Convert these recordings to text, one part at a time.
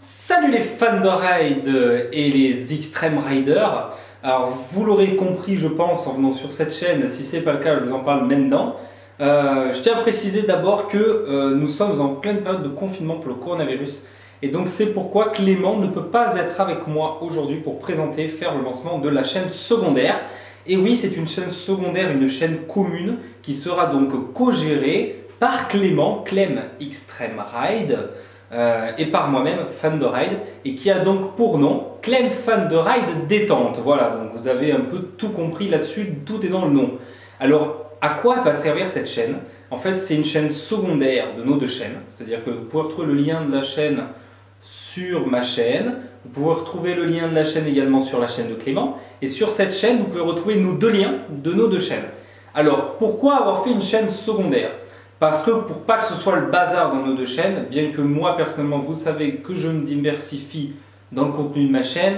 Salut les fans de ride et les extreme riders. Alors vous l'aurez compris je pense en venant sur cette chaîne, si ce n'est pas le cas je vous en parle maintenant. Je tiens à préciser d'abord que nous sommes en pleine période de confinement pour le coronavirus. Et donc c'est pourquoi Clément ne peut pas être avec moi aujourd'hui pour présenter, faire le lancement de la chaîne secondaire. Et oui, c'est une chaîne secondaire, une chaîne commune qui sera donc co-gérée par Clément, Clem Extreme Ride. Et par moi-même, fan de ride, et qui a donc pour nom Clem Fan de Ride Détente. Voilà, donc vous avez un peu tout compris là-dessus, tout est dans le nom. Alors, à quoi va servir cette chaîne? En fait, c'est une chaîne secondaire de nos deux chaînes, c'est-à-dire que vous pouvez retrouver le lien de la chaîne sur ma chaîne, vous pouvez retrouver le lien de la chaîne également sur la chaîne de Clément, et sur cette chaîne, vous pouvez retrouver nos deux liens de nos deux chaînes. Alors, pourquoi avoir fait une chaîne secondaire? Parce que pour pas que ce soit le bazar dans nos deux chaînes, bien que moi personnellement vous savez que je me diversifie dans le contenu de ma chaîne,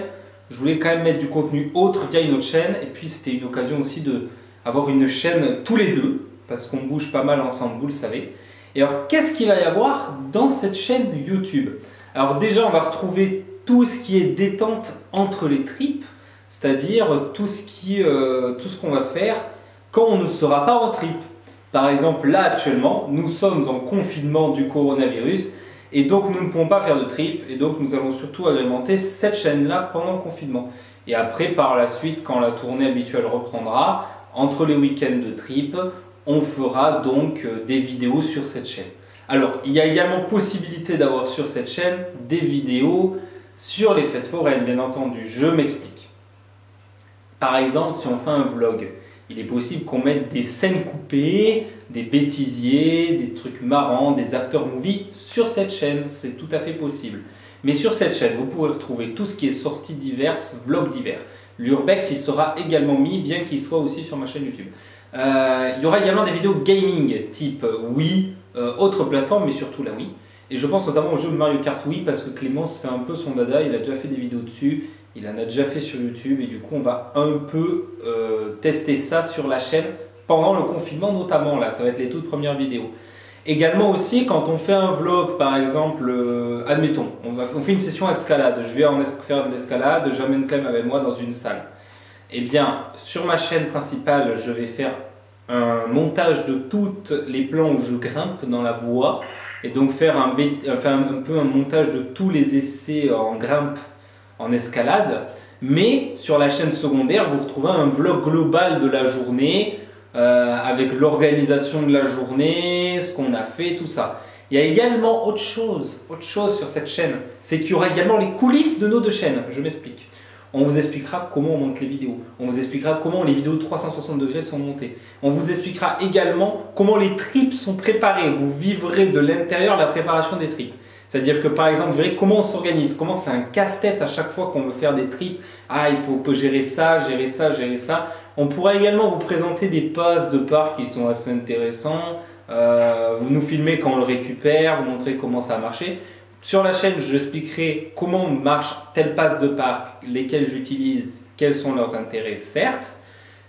je voulais quand même mettre du contenu autre via une autre chaîne, et puis c'était une occasion aussi d'avoir une chaîne tous les deux, parce qu'on bouge pas mal ensemble, vous le savez. Et alors qu'est-ce qu'il va y avoir dans cette chaîne YouTube? Alors déjà on va retrouver tout ce qui est détente entre les tripes, c'est-à-dire tout ce qu'on va faire quand on ne sera pas en trip. Par exemple, là actuellement, nous sommes en confinement du coronavirus et donc nous ne pouvons pas faire de trip et donc nous allons surtout agrémenter cette chaîne-là pendant le confinement. Et après, par la suite, quand la tournée habituelle reprendra, entre les week-ends de trip, on fera donc des vidéos sur cette chaîne. Alors, il y a également possibilité d'avoir sur cette chaîne des vidéos sur les fêtes foraines, bien entendu. Je m'explique. Par exemple, si on fait un vlog, il est possible qu'on mette des scènes coupées, des bêtisiers, des trucs marrants, des after-movies sur cette chaîne. C'est tout à fait possible. Mais sur cette chaîne, vous pourrez retrouver tout ce qui est sorties diverses, vlogs divers. L'Urbex y sera également mis, bien qu'il soit aussi sur ma chaîne YouTube. Il y aura également des vidéos gaming, type Wii, autre plateforme, mais surtout la Wii. Et je pense notamment au jeu de Mario Kart Wii, parce que Clément, c'est un peu son dada, il a déjà fait des vidéos dessus. Il en a déjà fait sur YouTube et du coup on va un peu tester ça sur la chaîne pendant le confinement notamment. Là, ça va être les toutes premières vidéos. Également aussi quand on fait un vlog par exemple, admettons, on fait une session escalade. Je vais faire de l'escalade, j'amène Clem avec moi dans une salle. Eh bien sur ma chaîne principale je vais faire un montage de tous les plans où je grimpe dans la voie et donc faire un peu un montage de tous les essais en grimpe en escalade, mais sur la chaîne secondaire vous retrouvez un vlog global de la journée avec l'organisation de la journée, ce qu'on a fait, tout ça. Il y a également autre chose sur cette chaîne, c'est qu'il y aura également les coulisses de nos deux chaînes. Je m'explique. On vous expliquera comment on monte les vidéos, on vous expliquera comment les vidéos 360 degrés sont montées, on vous expliquera également comment les trips sont préparés, vous vivrez de l'intérieur la préparation des trips. C'est-à-dire que par exemple, vous verrez comment on s'organise, comment c'est un casse-tête à chaque fois qu'on veut faire des trips. Ah, il faut gérer ça, gérer ça, gérer ça. On pourra également vous présenter des passes de parc qui sont assez intéressants. Vous nous filmez quand on le récupère, vous montrez comment ça a marché. Sur la chaîne, je expliquerai comment marche telle passe de parc, lesquelles j'utilise, quels sont leurs intérêts, certes.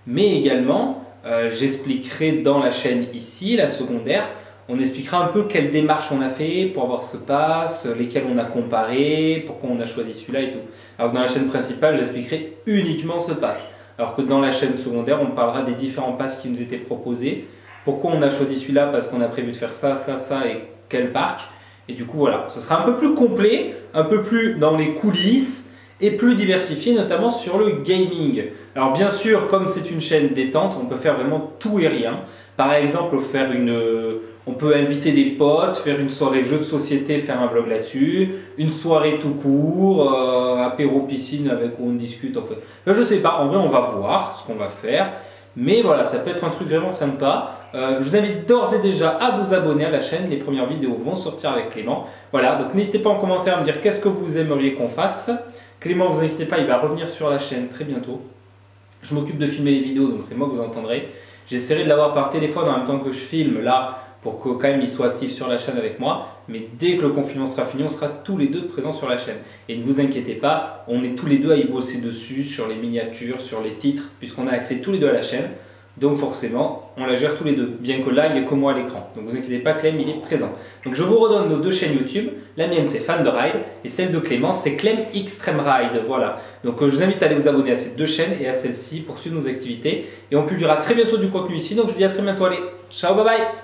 Mais également, j'expliquerai dans la chaîne ici, la secondaire, on expliquera un peu quelle démarche on a fait pour avoir ce pass, lesquels on a comparé, pourquoi on a choisi celui-là et tout. Alors que dans la chaîne principale, j'expliquerai uniquement ce pass. Alors que dans la chaîne secondaire, on parlera des différents passes qui nous étaient proposés. Pourquoi on a choisi celui-là, parce qu'on a prévu de faire ça, ça, ça et quel parc. Et du coup, voilà, ce sera un peu plus complet, un peu plus dans les coulisses et plus diversifié, notamment sur le gaming. Alors bien sûr, comme c'est une chaîne détente, on peut faire vraiment tout et rien. Par exemple, on peut inviter des potes, faire une soirée jeu de société, faire un vlog là-dessus, une soirée tout court, apéro piscine avec où on discute. En fait. Je sais pas, en vrai on va voir ce qu'on va faire, mais voilà, ça peut être un truc vraiment sympa. Je vous invite d'ores et déjà à vous abonner à la chaîne, les premières vidéos vont sortir avec Clément. Voilà, donc n'hésitez pas en commentaire à me dire qu'est-ce que vous aimeriez qu'on fasse. Clément, vous inquiétez pas, il va revenir sur la chaîne très bientôt. Je m'occupe de filmer les vidéos, donc c'est moi que vous entendrez. J'essaierai de l'avoir par téléphone en même temps que je filme là, pour que quand même il soit actif sur la chaîne avec moi. Mais dès que le confinement sera fini, on sera tous les deux présents sur la chaîne. Et ne vous inquiétez pas, on est tous les deux à y bosser dessus, sur les miniatures, sur les titres, puisqu'on a accès tous les deux à la chaîne. Donc forcément, on la gère tous les deux, bien que là, il n'y ait que moi à l'écran. Donc vous inquiétez pas, Clem, il est présent. Donc je vous redonne nos deux chaînes YouTube. La mienne, c'est Fan de Ride, et celle de Clément, c'est Clem Extreme Ride. Voilà. Donc je vous invite à aller vous abonner à ces deux chaînes et à celle-ci pour suivre nos activités. Et on publiera très bientôt du contenu ici. Donc je vous dis à très bientôt. Allez, ciao, bye bye!